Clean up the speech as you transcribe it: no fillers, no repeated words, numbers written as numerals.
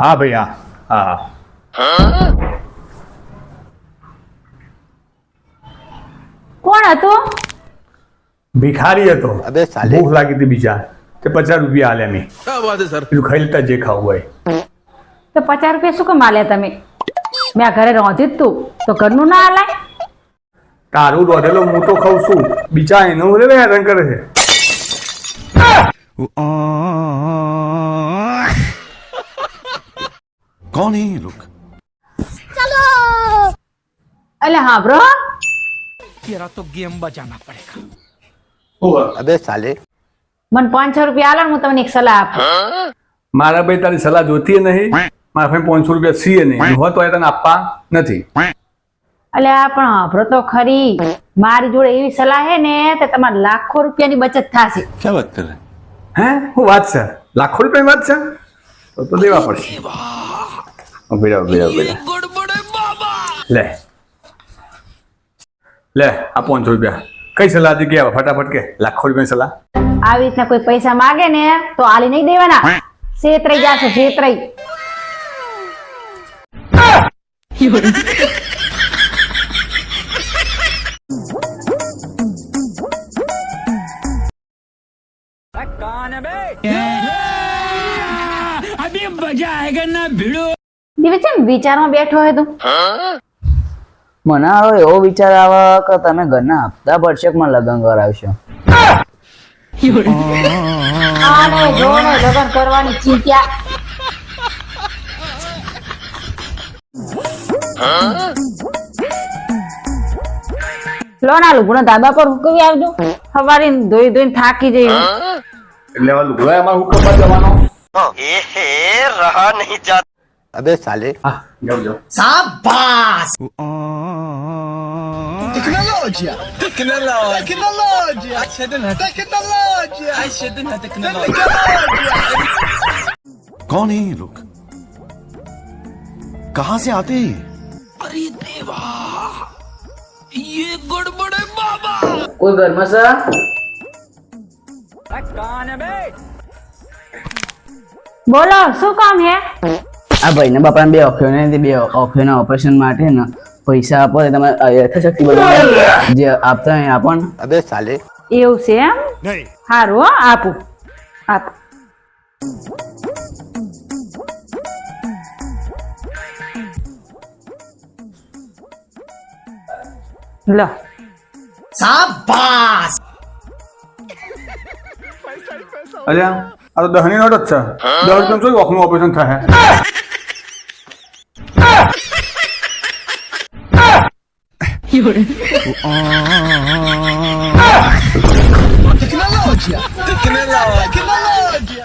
હા ભાઈ હા હા. કોણ હતું? ભિખારી હતો. અબે સાલે. ભૂખ લાગી હતી બીજા તે 50 રૂપિયા આલ્યા મેં. क्या बात है सर? પેલું ખાઈ લેતા જે ખાવું હોય. તો 50 રૂપિયા શું કામ આલ્યા તમે? મેં આ ઘરે રોંધી જ તું તો ઘરનું ના આલાય? તારું રોધેલો હું તો ખાઉં છું, બીજા એનું રે હેરાન કરે છે. कौन है ये लोग? એટલે હા બ્રો, तेरा तो गेम बजाना पड़ेगा. अबे साले. મને 500 રૂપિયા આલો ને હું તમને એક સલાહ આપું. મારા ભાઈ તારી સલાહ જોતી નહીં, મારા ભાઈ 500 રૂપિયા સીએ નહીં હોય તો એ તને આપવા નથી. એટલે આ પણ હાંભળો તો ખરી, મારી જોડે એવી સલાહ હે ને તો તમારે લાખો રૂપિયાની બચત થશે. क्या बात कर रहे हैं? હે હું વાત છે? લાખો રૂપિયાની વાત છે તો દેવા પડશે. લે લે આ 500 રૂપિયા. કઈ સલાહ હતી કે ફટાફટ કે લાખો રૂપિયાની સલાહ. આવી રીતના કોઈ પૈસા માગે ને તો આલી નહીં દેવાના, છેતરાઈ જાશે, છેતરાઈ. अभी मजा आएगा ना भिड़ो. દિવસ એમ વિચારમાં બેઠો હોય તું? મને હવે એવો વિચાર આવે કે તમે ઘરના હપ્તા ભરશો કે મને લગ્ન કરાવશો. આને જોને લગ્ન કરવાની ચિંતા. લો ના લુગડો ધાબા પર હુકવી આવજો, સવારે ધોઈ ધોઈને થાકી જઈ. એટલે હવે લુગડા એમાં હુકમમાં જવાનો. अबे साले. હા જાઓ જાઓ. कौन है ये लोग? कहाँ से आते हैं? अरे देवा, ये गड़बड़ है बाबा. કોઈ ઘરમાં છે? બોલો શું કામ હે? આ ભાઈને બાપાને બે ઓખીઓના ઓપરેશન માટે ને પૈસા આપો તો તમારે યથાશક્તિ બધું જે આપતા હોય આપો ને. अबे साले. એવું છે એમ? नहीं. સારું હો, આપું આપું. લો અલ્યા આ તો 10 ની નોટ જ છે. 10 રૂપિયા શું ઓખનું ઓપરેશન થાય?